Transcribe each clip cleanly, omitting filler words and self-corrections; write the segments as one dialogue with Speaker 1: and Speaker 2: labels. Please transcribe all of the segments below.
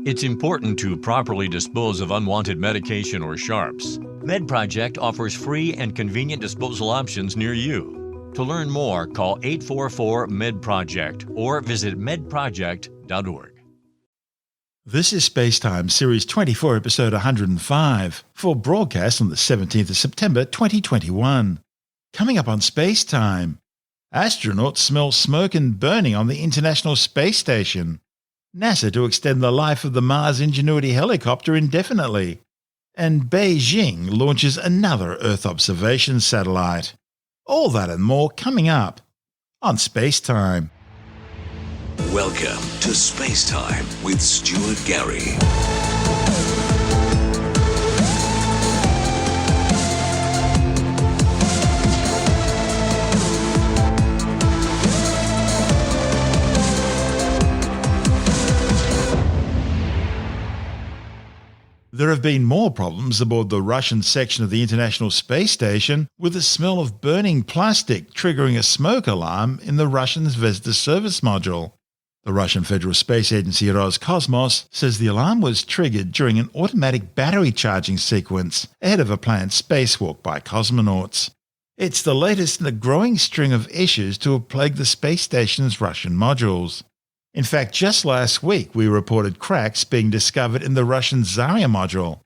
Speaker 1: It's important to properly dispose of unwanted medication or sharps. MedProject offers free and convenient disposal options near you. To learn more, call 844-MED-PROJECT or visit medproject.org.
Speaker 2: This is SpaceTime Series 24, Episode 105, for broadcast on the 17th of September 2021. Coming up on SpaceTime, astronauts smell smoke and burning on the International Space Station. NASA to extend the life of the Mars Ingenuity helicopter indefinitely. And Beijing launches another Earth observation satellite. All that and more coming up on SpaceTime.
Speaker 3: Welcome to SpaceTime with Stuart Gary.
Speaker 2: There have been more problems aboard the Russian section of the International Space Station, with the smell of burning plastic triggering a smoke alarm in the Russian Zvezda service module. The Russian Federal Space Agency Roscosmos says the alarm was triggered during an automatic battery charging sequence ahead of a planned spacewalk by cosmonauts. It's the latest in a growing string of issues to have plagued the space station's Russian modules. In fact, just last week we reported cracks being discovered in the Russian Zarya module.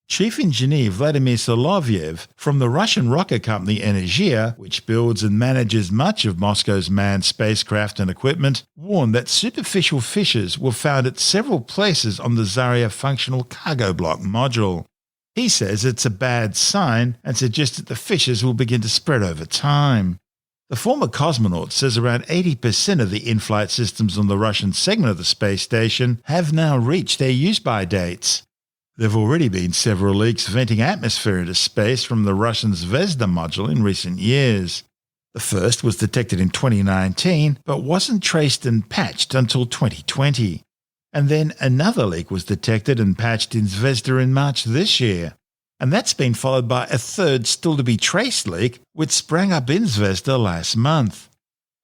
Speaker 2: Chief Engineer Vladimir Solovyev from the Russian rocket company Energia, which builds and manages much of Moscow's manned spacecraft and equipment, warned that superficial fissures were found at several places on the Zarya functional cargo block module. He says it's a bad sign and suggests that the fissures will begin to spread over time. The former cosmonaut says around 80% of the in-flight systems on the Russian segment of the space station have now reached their use-by dates. There have already been several leaks venting atmosphere into space from the Russian Zvezda module in recent years. The first was detected in 2019, but wasn't traced and patched until 2020. And then another leak was detected and patched in Zvezda in March this year. And that's been followed by a third still-to-be-traced leak, which sprang up in Zvezda last month.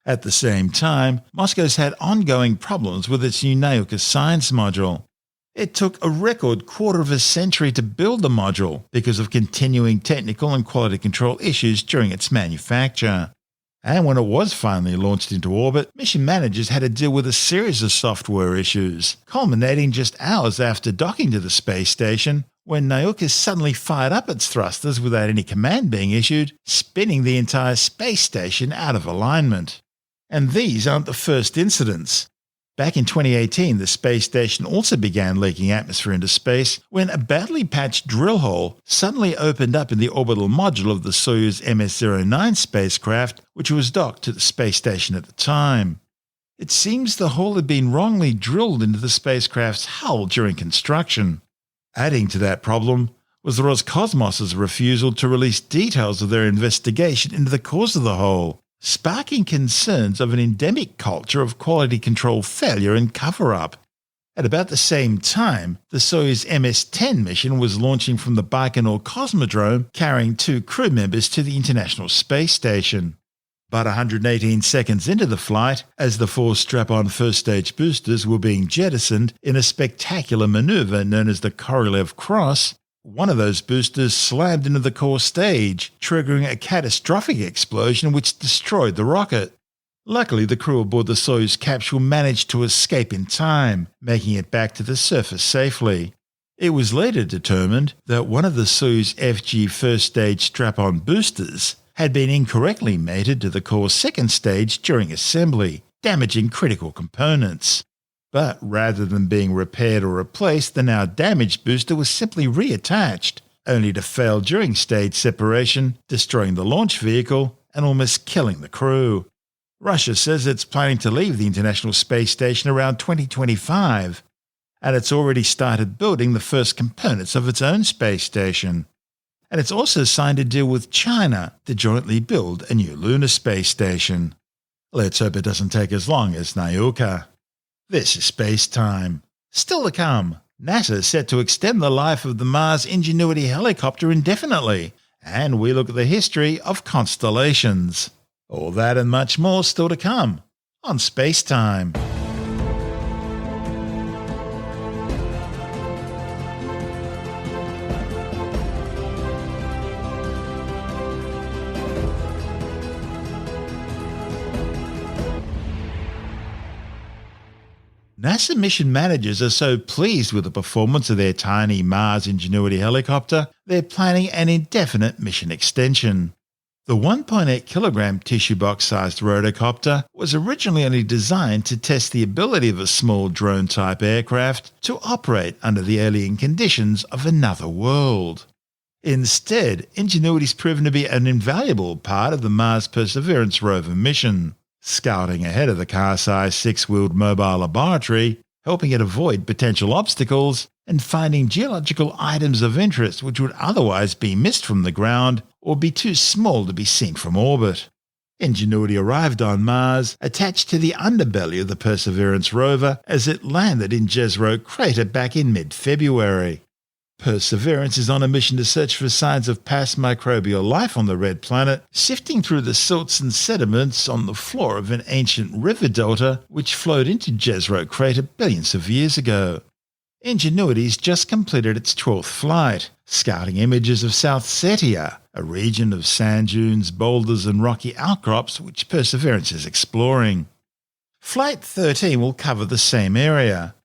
Speaker 2: At the same time, Moscow's had ongoing problems with its new Nauka science module. It took a record quarter of a century to build the module because of continuing technical and quality control issues during its manufacture. And when it was finally launched into orbit, mission managers had to deal with a series of software issues, culminating just hours after docking to the space station, when Nauka suddenly fired up its thrusters without any command being issued, spinning the entire space station out of alignment. And these aren't the first incidents. Back in 2018, the space station also began leaking atmosphere into space when a badly patched drill hole suddenly opened up in the orbital module of the Soyuz MS-09 spacecraft, which was docked to the space station at the time. It seems the hole had been wrongly drilled into the spacecraft's hull during construction. Adding to that problem was Roscosmos's refusal to release details of their investigation into the cause of the hole, sparking concerns of an endemic culture of quality control failure and cover-up. At about the same time, the Soyuz MS-10 mission was launching from the Baikonur Cosmodrome, carrying 2 crew members to the International Space Station. But 118 seconds into the flight, as the 4 strap-on first-stage boosters were being jettisoned in a spectacular maneuver known as the Korolev Cross, one of those boosters slammed into the core stage, triggering a catastrophic explosion which destroyed the rocket. Luckily, the crew aboard the Soyuz capsule managed to escape in time, making it back to the surface safely. It was later determined that one of the Soyuz FG first-stage strap-on boosters had been incorrectly mated to the core's second stage during assembly, damaging critical components. But rather than being repaired or replaced, the now damaged booster was simply reattached, only to fail during stage separation, destroying the launch vehicle and almost killing the crew. Russia says it's planning to leave the International Space Station around 2025, and it's already started building the first components of its own space station. And it's also signed a deal with China to jointly build a new lunar space station. Let's hope it doesn't take as long as Nauka. This is SpaceTime. Still to come, NASA is set to extend the life of the Mars Ingenuity helicopter indefinitely, and we look at the history of constellations. All that and much more still to come on SpaceTime. NASA mission managers are so pleased with the performance of their tiny Mars Ingenuity helicopter, they're planning an indefinite mission extension. The 1.8 kilogram tissue box-sized rotocopter was originally only designed to test the ability of a small drone-type aircraft to operate under the alien conditions of another world. Instead, Ingenuity's proven to be an invaluable part of the Mars Perseverance rover mission, scouting ahead of the car-sized six-wheeled mobile laboratory, helping it avoid potential obstacles, and finding geological items of interest which would otherwise be missed from the ground or be too small to be seen from orbit. Ingenuity arrived on Mars, attached to the underbelly of the Perseverance rover as it landed in Jezero crater back in mid-February. Perseverance is on a mission to search for signs of past microbial life on the red planet, sifting through the silts and sediments on the floor of an ancient river delta which flowed into Jezero crater billions of years ago. Ingenuity's just completed its 12th flight, scouting images of South Setia, a region of sand dunes, boulders and rocky outcrops which Perseverance is exploring. Flight 13 will cover the same area.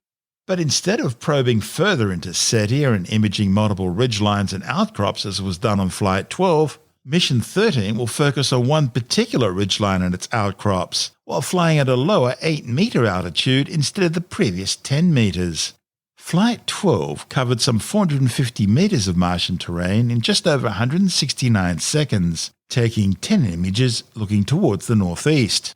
Speaker 2: But instead of probing further into Setia and imaging multiple ridgelines and outcrops as was done on Flight 12, Mission 13 will focus on one particular ridgeline and its outcrops, while flying at a lower 8-metre altitude instead of the previous 10 metres. Flight 12 covered some 450 metres of Martian terrain in just over 169 seconds, taking 10 images looking towards the northeast.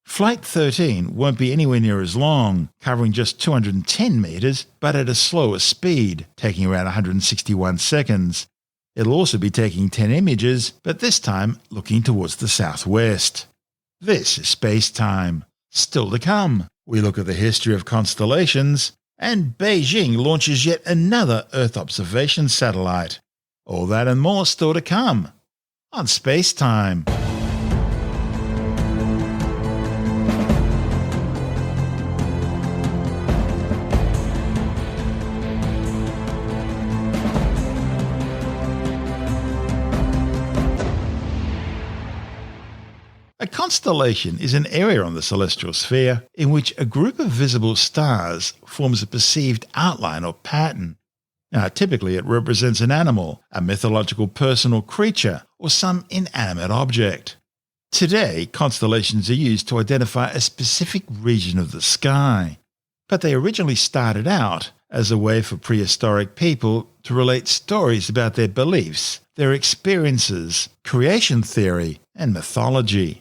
Speaker 2: Flight 13 won't be anywhere near as long, covering just 210 metres, but at a slower speed, taking around 161 seconds. It'll also be taking 10 images, but this time looking towards the southwest. This is SpaceTime. Still to come, we look at the history of constellations, and Beijing launches yet another Earth observation satellite. All that and more still to come on SpaceTime. A constellation is an area on the celestial sphere in which a group of visible stars forms a perceived outline or pattern. Now, typically it represents an animal, a mythological person or creature, or some inanimate object. Today, constellations are used to identify a specific region of the sky, but they originally started out as a way for prehistoric people to relate stories about their beliefs, their experiences, creation theory, and mythology.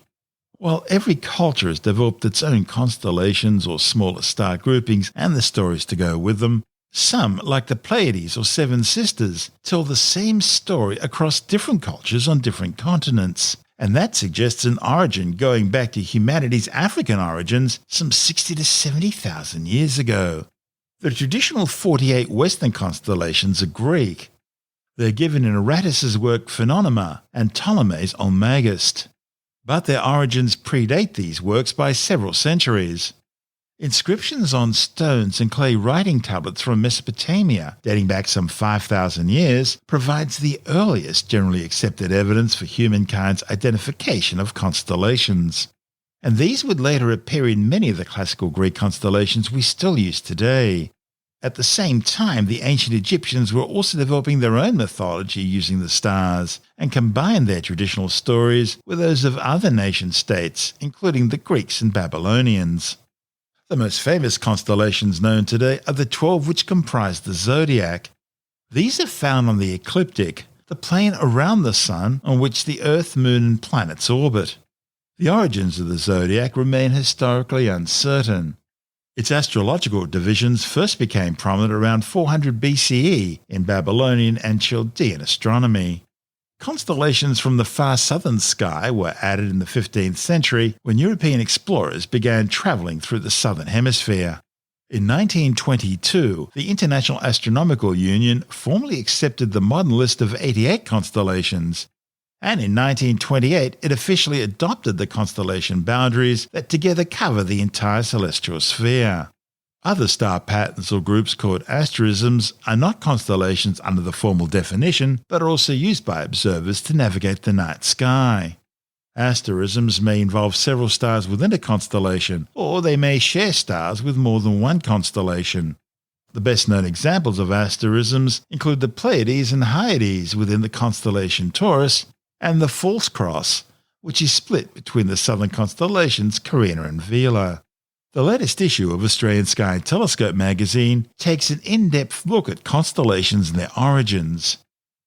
Speaker 2: While every culture has developed its own constellations or smaller star groupings and the stories to go with them, some, like the Pleiades or Seven Sisters, tell the same story across different cultures on different continents. And that suggests an origin going back to humanity's African origins some 60 to 70,000 years ago. The traditional 48 Western constellations are Greek. They're given in Aratus's work Phononyma and Ptolemy's Almagest. But their origins predate these works by several centuries. Inscriptions on stones and clay writing tablets from Mesopotamia, dating back some 5,000 years, provides the earliest generally accepted evidence for humankind's identification of constellations. And these would later appear in many of the classical Greek constellations we still use today. At the same time, the ancient Egyptians were also developing their own mythology using the stars, and combined their traditional stories with those of other nation-states, including the Greeks and Babylonians. The most famous constellations known today are the 12 which comprise the zodiac. These are found on the ecliptic, the plane around the Sun on which the Earth, Moon and planets orbit. The origins of the zodiac remain historically uncertain. Its astrological divisions first became prominent around 400 BCE in Babylonian and Chaldean astronomy. Constellations from the far southern sky were added in the 15th century when European explorers began travelling through the southern hemisphere. In 1922, the International Astronomical Union formally accepted the modern list of 88 constellations, and in 1928 it officially adopted the constellation boundaries that together cover the entire celestial sphere. Other star patterns or groups called asterisms are not constellations under the formal definition, but are also used by observers to navigate the night sky. Asterisms may involve several stars within a constellation, or they may share stars with more than one constellation. The best-known examples of asterisms include the Pleiades and Hyades within the constellation Taurus, and the False Cross, which is split between the southern constellations Carina and Vela. The latest issue of Australian Sky and Telescope magazine takes an in-depth look at constellations and their origins.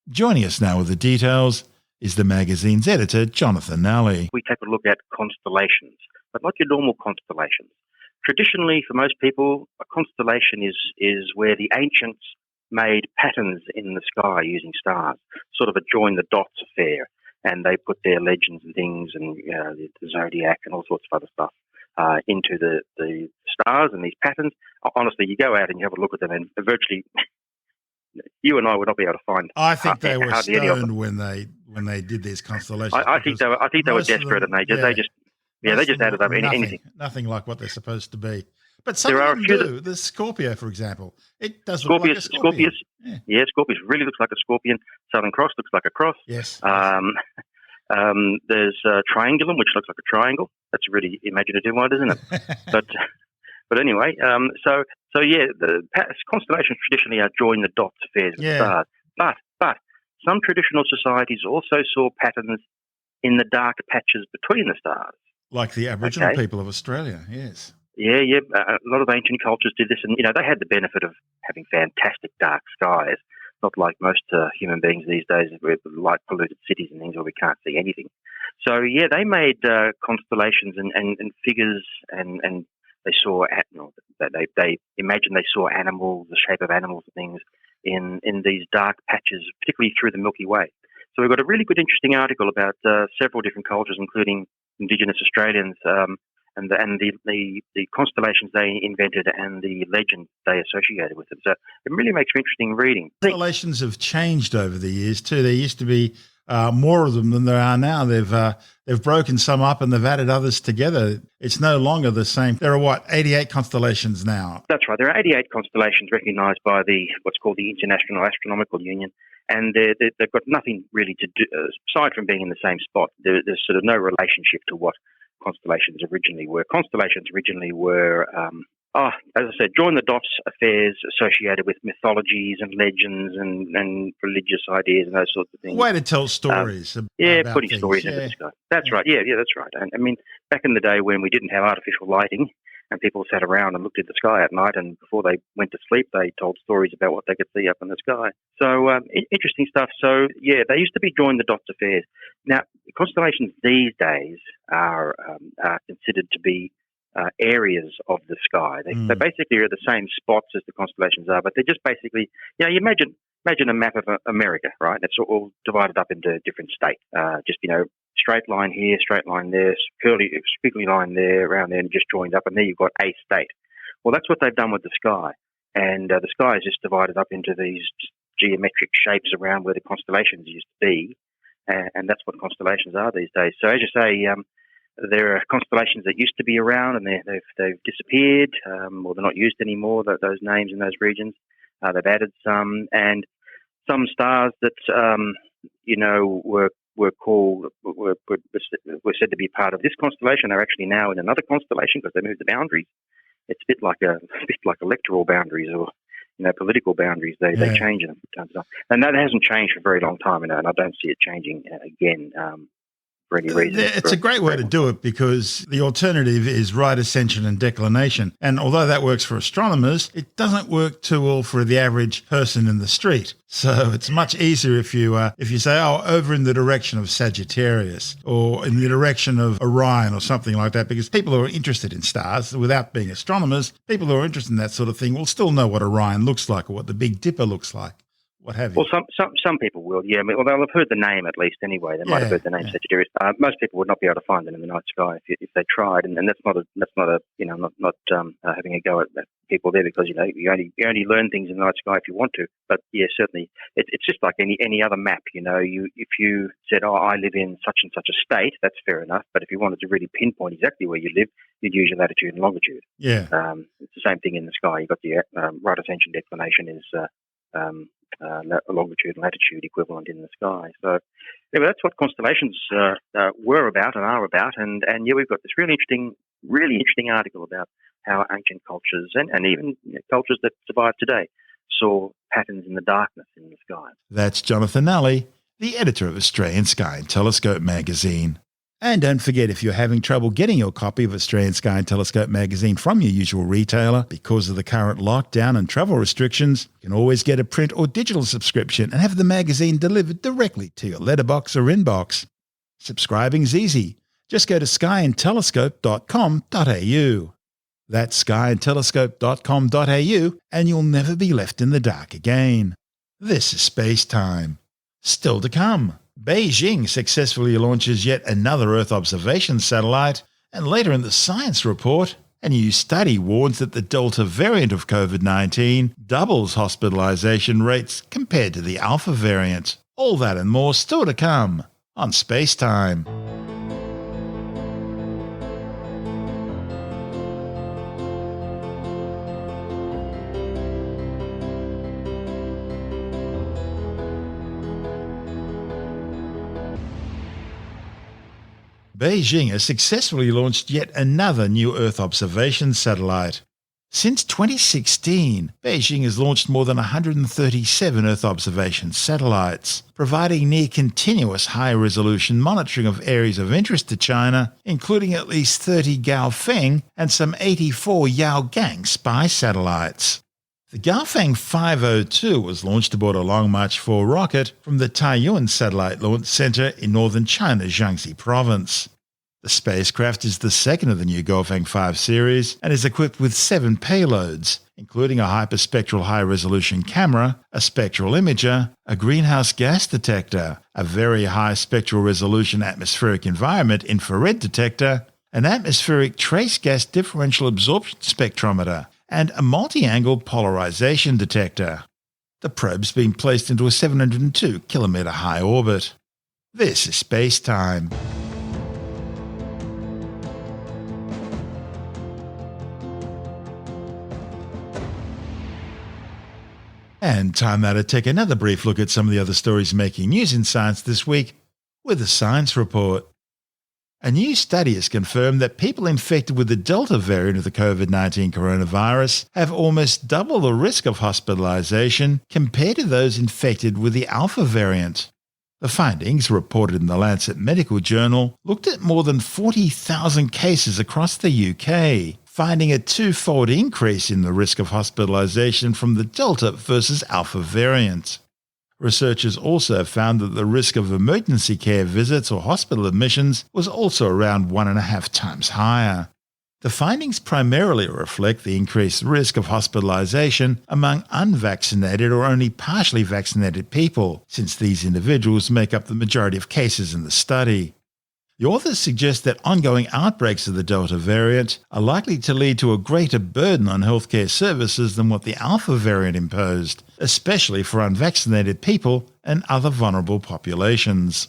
Speaker 2: Joining us now with the details is the magazine's editor, Jonathan Nally.
Speaker 4: We take a look at constellations, but not your normal constellations. Traditionally, for most people, a constellation is where the ancients made patterns in the sky using stars, sort of a join-the-dots affair, and they put their legends and things and the zodiac and all sorts of other stuff into the stars and these patterns. Honestly, you go out and you have a look at them, and virtually you and I would not be able to find.
Speaker 2: I think they were stoned when they did these constellations.
Speaker 4: I think they were desperate, and they just added up anything.
Speaker 2: Nothing like what they're supposed to be. But some of them do. The Scorpio, for example, it does look like a scorpion.
Speaker 4: Scorpius really looks like a scorpion. Southern Cross looks like a cross.
Speaker 2: Yes.
Speaker 4: There's Triangulum, which looks like a triangle. That's a really imaginative one, isn't it? But anyway, the constellations traditionally are join-the-dots affairs with stars. But some traditional societies also saw patterns in the dark patches between the stars.
Speaker 2: Like the Aboriginal people of Australia, yes.
Speaker 4: Yeah. A lot of ancient cultures did this, and they had the benefit of having fantastic dark skies, not like most human beings these days with light-polluted cities and things where we can't see anything. So, they made constellations and figures, and they saw they imagined they saw animals, the shape of animals and things in these dark patches, particularly through the Milky Way. So we've got a really good, interesting article about several different cultures, including Indigenous Australians, and the constellations they invented and the legend they associated with them. So it really makes for interesting reading.
Speaker 2: Constellations have changed over the years too. There used to be more of them than there are now. They've broken some up and they've added others together. It's no longer the same. There are 88 constellations now?
Speaker 4: That's right. There are 88 constellations recognised by what's called the International Astronomical Union, and they've got nothing really to do aside from being in the same spot. There's sort of no relationship to what constellations originally were. Constellations originally were, as I said, join-the-dots affairs associated with mythologies and legends and religious ideas and those sorts of things.
Speaker 2: Way to tell stories.
Speaker 4: Putting stories into the sky. That's right. Yeah, that's right. And I mean, back in the day when we didn't have artificial lighting and people sat around and looked at the sky at night, and before they went to sleep, they told stories about what they could see up in the sky. So interesting stuff. So, they used to be join-the-dots affairs. Now, constellations these days are considered to be areas of the sky. They basically are the same spots as the constellations are, but they're just basically, you imagine a map of America, right? It's all divided up into different states. Straight line here, straight line there, squiggly line there, around there, and just joined up, and there you've got a state. Well, that's what they've done with the sky, and the sky is just divided up into these geometric shapes around where the constellations used to be, and that's what constellations are these days. So, as you say, there are constellations that used to be around, and they've disappeared, or they're not used anymore. Those names in those regions, they've added some, and some stars that were said to be part of this constellation are actually now in another constellation because they moved the boundaries. It's a bit like electoral boundaries or political boundaries. They change them from time to time, and that hasn't changed for a very long time, and I don't see it changing again. For any reason.
Speaker 2: It's a great way to do it because the alternative is right ascension and declination. And although that works for astronomers, it doesn't work too well for the average person in the street. So it's much easier if you say, over in the direction of Sagittarius or in the direction of Orion or something like that, because people who are interested in stars, without being astronomers, people who are interested in that sort of thing will still know what Orion looks like or what the Big Dipper looks like. What have you?
Speaker 4: Well, some people will, yeah. Well, they'll have heard the name at least anyway. They might have heard the name Sagittarius. Most people would not be able to find it in the night sky if they tried, and that's not having a go at people there because you only learn things in the night sky if you want to. But certainly it's just like any other map. If you said, I live in such and such a state, that's fair enough. But if you wanted to really pinpoint exactly where you live, you'd use your latitude and longitude. Yeah. It's the same thing in the sky. You've got the right ascension declination is longitude and latitude equivalent in the sky. So anyway, that's what constellations were about and are about. And yeah, we've got this really interesting article about how ancient cultures and even cultures that survive today saw patterns in the darkness in the sky.
Speaker 2: That's Jonathan Nally, the editor of Australian Sky and Telescope magazine. And don't forget, if you're having trouble getting your copy of Australian Sky and Telescope magazine from your usual retailer because of the current lockdown and travel restrictions, you can always get a print or digital subscription and have the magazine delivered directly to your letterbox or inbox. Subscribing's easy. Just go to skyandtelescope.com.au. That's skyandtelescope.com.au, and you'll never be left in the dark again. This is Space Time. Still to come, Beijing successfully launches yet another Earth observation satellite, and later in the science report, a new study warns that the Delta variant of COVID-19 doubles hospitalization rates compared to the Alpha variant. All that and more still to come on Space Time. Beijing has successfully launched yet another new Earth observation satellite. Since 2016, Beijing has launched more than 137 Earth observation satellites, providing near-continuous high-resolution monitoring of areas of interest to China, including at least 30 Gaofeng and some 84 Yaogang spy satellites. The Gaofeng 502 was launched aboard a Long March 4 rocket from the Taiyuan Satellite Launch Center in northern China's Jiangxi province. The spacecraft is the second of the new Gaofeng 5 series and is equipped with 7 payloads, including a hyperspectral high-resolution camera, a spectral imager, a greenhouse gas detector, a very high spectral resolution atmospheric environment infrared detector, an atmospheric trace gas differential absorption spectrometer, and a multi-angle polarization detector. The probe's been placed into a 702-kilometre high orbit. This is Space Time. And time now to take another brief look at some of the other stories making news in science this week with a science report. A new study has confirmed that people infected with the Delta variant of the COVID-19 coronavirus have almost double the risk of hospitalization compared to those infected with the Alpha variant. The findings, reported in the Lancet Medical Journal, looked at more than 40,000 cases across the UK, finding a twofold increase in the risk of hospitalization from the Delta versus Alpha variant. Researchers also found that the risk of emergency care visits or hospital admissions was also around 1.5 times higher. The findings primarily reflect the increased risk of hospitalization among unvaccinated or only partially vaccinated people, since these individuals make up the majority of cases in the study. The authors suggest that ongoing outbreaks of the Delta variant are likely to lead to a greater burden on healthcare services than what the Alpha variant imposed, especially for unvaccinated people and other vulnerable populations.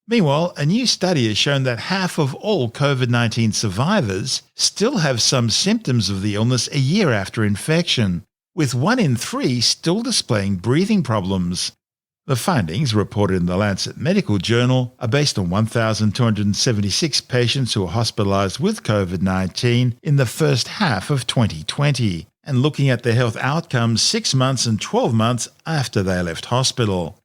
Speaker 2: Meanwhile, a new study has shown that half of all COVID-19 survivors still have some symptoms of the illness a year after infection, with 1 in 3 still displaying breathing problems. The findings, reported in the Lancet Medical Journal, are based on 1,276 patients who were hospitalized with COVID-19 in the first half of 2020, and looking at their health outcomes 6 months and 12 months after they left hospital.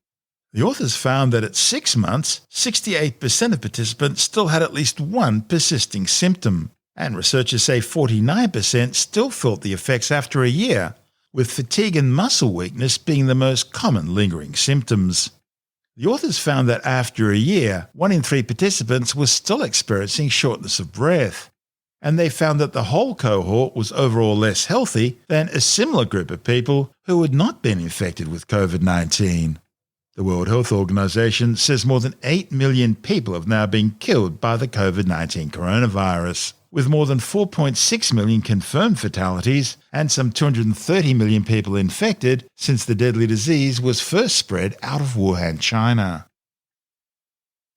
Speaker 2: The authors found that at 6 months, 68% of participants still had at least one persisting symptom, and researchers say 49% still felt the effects after a year, with fatigue and muscle weakness being the most common lingering symptoms. The authors found that after a year, 1 in 3 participants was still experiencing shortness of breath, and they found that the whole cohort was overall less healthy than a similar group of people who had not been infected with COVID-19. The World Health Organization says more than 8 million people have now been killed by the COVID-19 coronavirus, with more than 4.6 million confirmed fatalities and some 230 million people infected since the deadly disease was first spread out of Wuhan, China.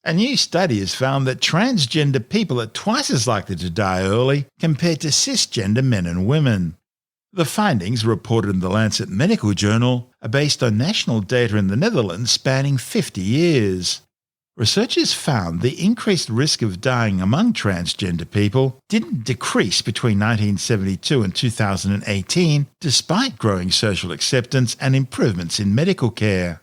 Speaker 2: A new study has found that transgender people are twice as likely to die early compared to cisgender men and women. The findings, reported in the Lancet Medical Journal, are based on national data in the Netherlands spanning 50 years. Researchers found the increased risk of dying among transgender people didn't decrease between 1972 and 2018, despite growing social acceptance and improvements in medical care.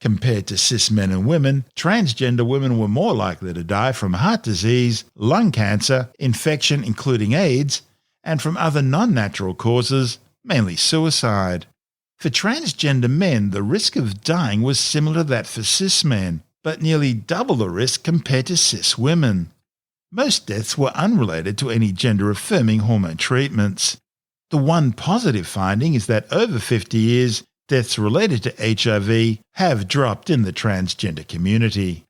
Speaker 2: Compared to cis men and women, transgender women were more likely to die from heart disease, lung cancer, infection including AIDS, and from other non-natural causes, mainly suicide. For transgender men, the risk of dying was similar to that for cis men, but nearly double the risk compared to cis women. Most deaths were unrelated to any gender-affirming hormone treatments. The one positive finding is that over 50 years, deaths related to HIV have dropped in the transgender community.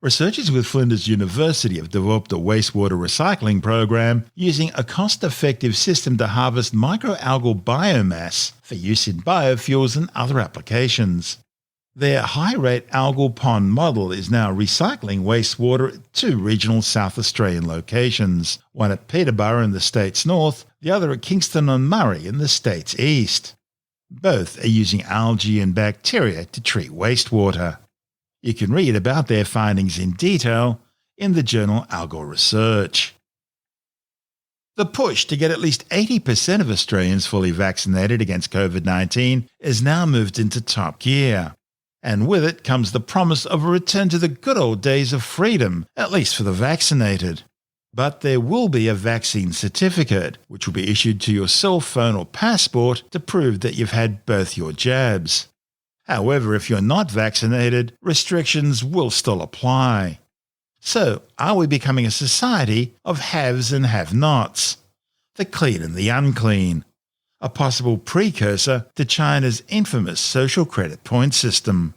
Speaker 2: Researchers with Flinders University have developed a wastewater recycling program using a cost-effective system to harvest microalgal biomass for use in biofuels and other applications. Their high-rate algal pond model is now recycling wastewater at 2 regional South Australian locations, one at Peterborough in the state's north, the other at Kingston-on-Murray in the state's east. Both are using algae and bacteria to treat wastewater. You can read about their findings in detail in the journal Algal Research. The push to get at least 80% of Australians fully vaccinated against COVID-19 is now moved into top gear. And with it comes the promise of a return to the good old days of freedom, at least for the vaccinated. But there will be a vaccine certificate, which will be issued to your cell phone or passport to prove that you've had both your jabs. However, if you're not vaccinated, restrictions will still apply. So, are we becoming a society of haves and have-nots? The clean and the unclean. A possible precursor to China's infamous social credit point system.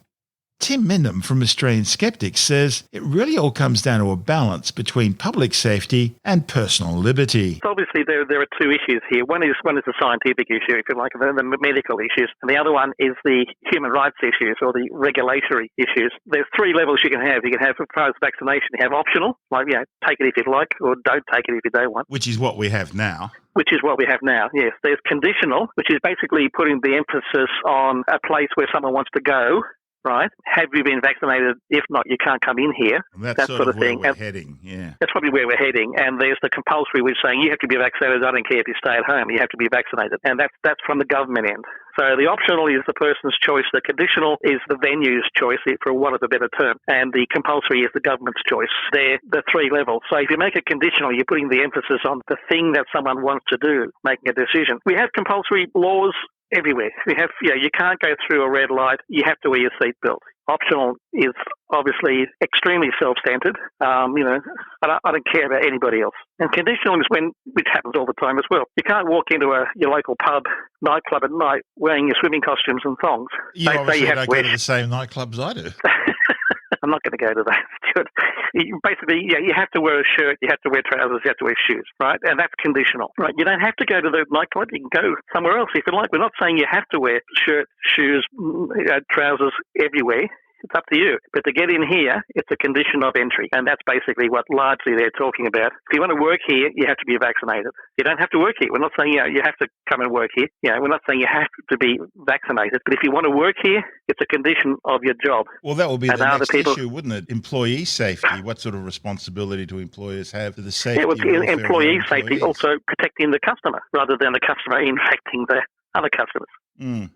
Speaker 2: Tim Mindham from Australian Skeptics says it really all comes down to a balance between public safety and personal liberty.
Speaker 5: Obviously, there are two issues here. One is the scientific issue, if you like, the medical issues, and the other one is the human rights issues or the regulatory issues. There's 3 levels you can have. You can have, as far as vaccination, you have optional, like, take it if you'd like, or don't take it if you don't want.
Speaker 2: Which is what we have now.
Speaker 5: Which is what we have now, yes. There's conditional, which is basically putting the emphasis on a place where someone wants to go, right? Have you been vaccinated? If not, you can't come in here.
Speaker 2: And that's
Speaker 5: that
Speaker 2: sort of where
Speaker 5: thing.
Speaker 2: We're heading, yeah.
Speaker 5: That's probably where we're heading. And there's the compulsory, which is saying you have to be vaccinated. I don't care if you stay at home. You have to be vaccinated. And that's from the government end. So the optional is the person's choice. The conditional is the venue's choice, for want of a better term. And the compulsory is the government's choice. They're the 3 levels. So if you make it conditional, you're putting the emphasis on the thing that someone wants to do, making a decision. We have compulsory laws everywhere. You can't go through a red light. You have to wear your seatbelt. Optional is obviously extremely self-centered. I don't care about anybody else. And conditional is which happens all the time as well. You can't walk into your local pub, nightclub at night wearing your swimming costumes and thongs.
Speaker 2: You obviously don't go to the same nightclubs I do.
Speaker 5: I'm not going to go to that, Stuart. Basically, you have to wear a shirt, you have to wear trousers, you have to wear shoes, right? And that's conditional, right? You don't have to go to the nightclub. You can go somewhere else if you like. We're not saying you have to wear shirt, shoes, trousers everywhere. It's up to you. But to get in here, it's a condition of entry. And that's basically what largely they're talking about. If you want to work here, you have to be vaccinated. You don't have to work here. We're not saying you have to come and work here. We're not saying you have to be vaccinated. But if you want to work here, it's a condition of your job.
Speaker 2: Well, that will be the next issue, wouldn't it? Employee safety. What sort of responsibility do employers have for the safety of
Speaker 5: employee safety, also protecting the customer rather than the customer infecting the other customers.
Speaker 2: Mm.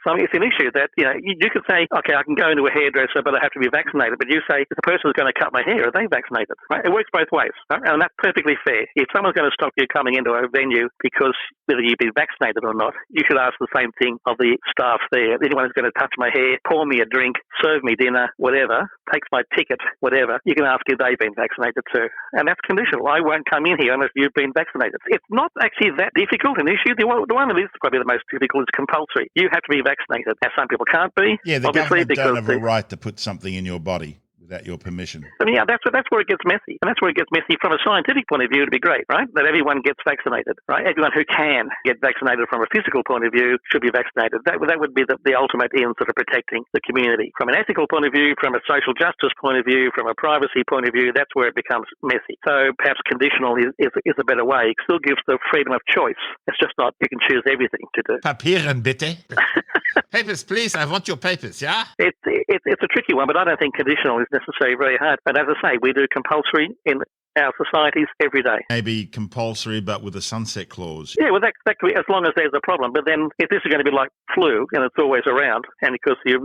Speaker 5: So it's an issue that, you could say, okay, I can go into a hairdresser, but I have to be vaccinated. But you say, if the person is going to cut my hair, are they vaccinated? Right? It works both ways, right? And that's perfectly fair. If someone's going to stop you coming into a venue because whether you've been vaccinated or not, you should ask the same thing of the staff there. Anyone who's going to touch my hair, pour me a drink, serve me dinner, whatever, takes my ticket, whatever, you can ask if they've been vaccinated too. And that's conditional. I won't come in here unless you've been vaccinated. It's not actually that difficult an issue. The one that is probably the most difficult is compulsory. You have to be vaccinated. Now, some people can't be.
Speaker 2: Yeah, the
Speaker 5: obviously,
Speaker 2: government don't have a right to put something in your body without your permission.
Speaker 5: I mean, yeah, that's where it gets messy. And that's where it gets messy from a scientific point of view. It'd be great, right? That everyone gets vaccinated, right? Everyone who can get vaccinated from a physical point of view should be vaccinated. That would be the ultimate ends of protecting the community. From an ethical point of view, from a social justice point of view, from a privacy point of view, that's where it becomes messy. So perhaps conditional is a better way. It still gives the freedom of choice. It's just not you can choose everything to do.
Speaker 2: Papieren, bitte. Papers, please. I want your papers, yeah?
Speaker 5: It's a tricky one, but I don't think conditional is necessarily very hard. But as I say, we do compulsory in our societies every day.
Speaker 2: Maybe compulsory, but with a sunset clause.
Speaker 5: Yeah, well, that could be, as long as there's a problem. But then, if this is going to be like flu, and it's always around, and because you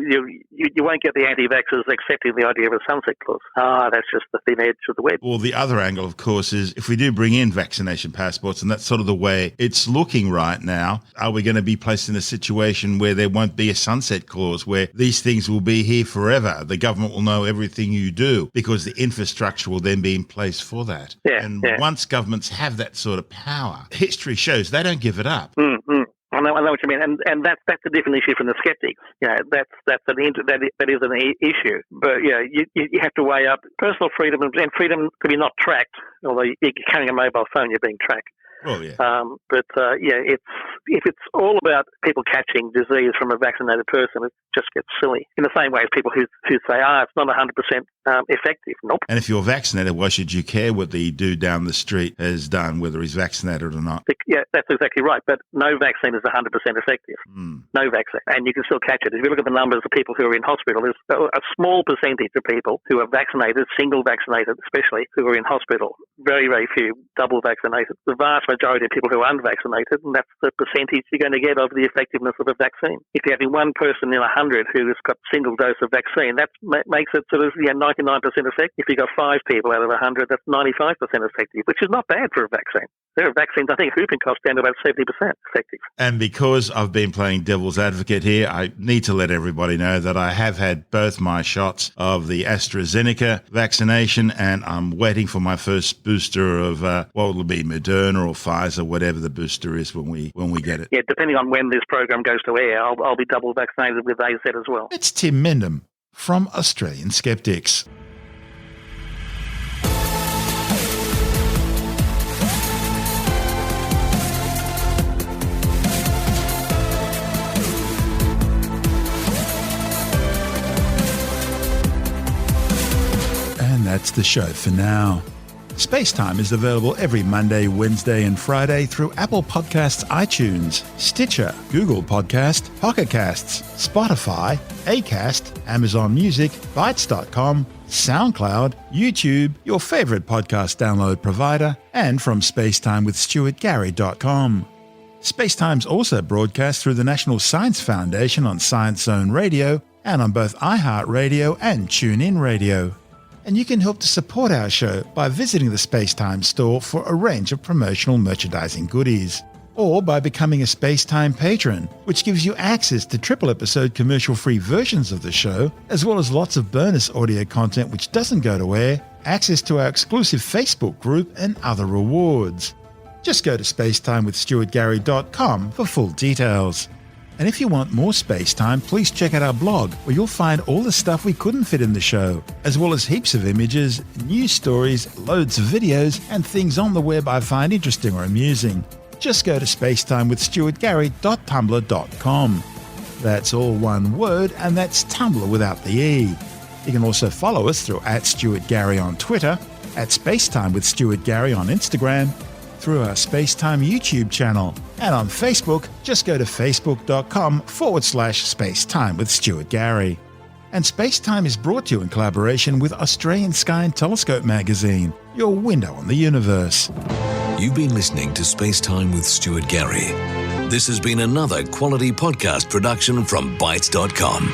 Speaker 5: won't get the anti-vaxxers accepting the idea of a sunset clause. That's just the thin edge of the web.
Speaker 2: Well, the other angle, of course, is if we do bring in vaccination passports, and that's sort of the way it's looking right now, are we going to be placed in a situation where there won't be a sunset clause, where these things will be here forever? The government will know everything you do because the infrastructure will then be in place for that.
Speaker 5: Yeah,
Speaker 2: and once governments have that sort of power, history shows they don't give it up.
Speaker 5: Mm-hmm. I know what you mean, and that's a different issue from the skeptics. That is an issue. But you have to weigh up personal freedom and freedom to be not tracked. Although you're carrying a mobile phone, you're being tracked.
Speaker 2: Oh, yeah.
Speaker 5: If it's all about people catching disease from a vaccinated person, it just gets silly. In the same way as people who say, it's not 100% effective. Nope.
Speaker 2: And if you're vaccinated, why should you care what the dude down the street has done, whether he's vaccinated or not?
Speaker 5: Yeah, that's exactly right. But no vaccine is 100% effective. No vaccine. And you can still catch it. If you look at the numbers of people who are in hospital, there's a small percentage of people who are vaccinated, single vaccinated especially, who are in hospital. Very, very few double vaccinated. The vast majority of people who are unvaccinated, and that's the percentage you're going to get of the effectiveness of a vaccine. If you're having one person in 100 who has got single dose of vaccine, that makes it sort of 99% effective. If you've got 5 people out of 100, that's 95% effective, which is not bad for a vaccine. There are vaccines, I think whooping cough down to about 70% effective.
Speaker 2: And because I've been playing devil's advocate here, I need to let everybody know that I have had both my shots of the AstraZeneca vaccination, and I'm waiting for my first booster of what will it be, Moderna or Pfizer, whatever the booster is when we get it.
Speaker 5: Yeah, depending on when this program goes to air, I'll be double vaccinated with AZ as well.
Speaker 2: It's Tim Mendham from Australian Skeptics. And that's the show for now. SpaceTime is available every Monday, Wednesday and Friday through Apple Podcasts, iTunes, Stitcher, Google Podcast, Pocket Casts, Spotify, Acast, Amazon Music, Bytes.com, SoundCloud, YouTube, your favourite podcast download provider, and from spacetimewithstuartgary.com. SpaceTime's also broadcast through the National Science Foundation on Science Zone Radio and on both iHeartRadio and TuneIn Radio. And you can help to support our show by visiting the SpaceTime store for a range of promotional merchandising goodies, or by becoming a SpaceTime patron, which gives you access to triple-episode commercial-free versions of the show, as well as lots of bonus audio content which doesn't go to air, access to our exclusive Facebook group, and other rewards. Just go to spacetimewithstuartgary.com for full details. And if you want more SpaceTime, please check out our blog, where you'll find all the stuff we couldn't fit in the show, as well as heaps of images, news stories, loads of videos, and things on the web I find interesting or amusing. Just go to spacetimewithstuartgary.tumblr.com. That's all one word, and that's Tumblr without the E. You can also follow us through @StuartGary on Twitter, @SpaceTimeWithStuartGary on Instagram, through our SpaceTime YouTube channel, and on Facebook, just go to facebook.com/SpaceTime with Stuart Gary. And SpaceTime is brought to you in collaboration with Australian Sky and Telescope magazine, your window on the universe.
Speaker 3: You've been listening to SpaceTime with Stuart Gary. This has been another quality podcast production from Bytes.com.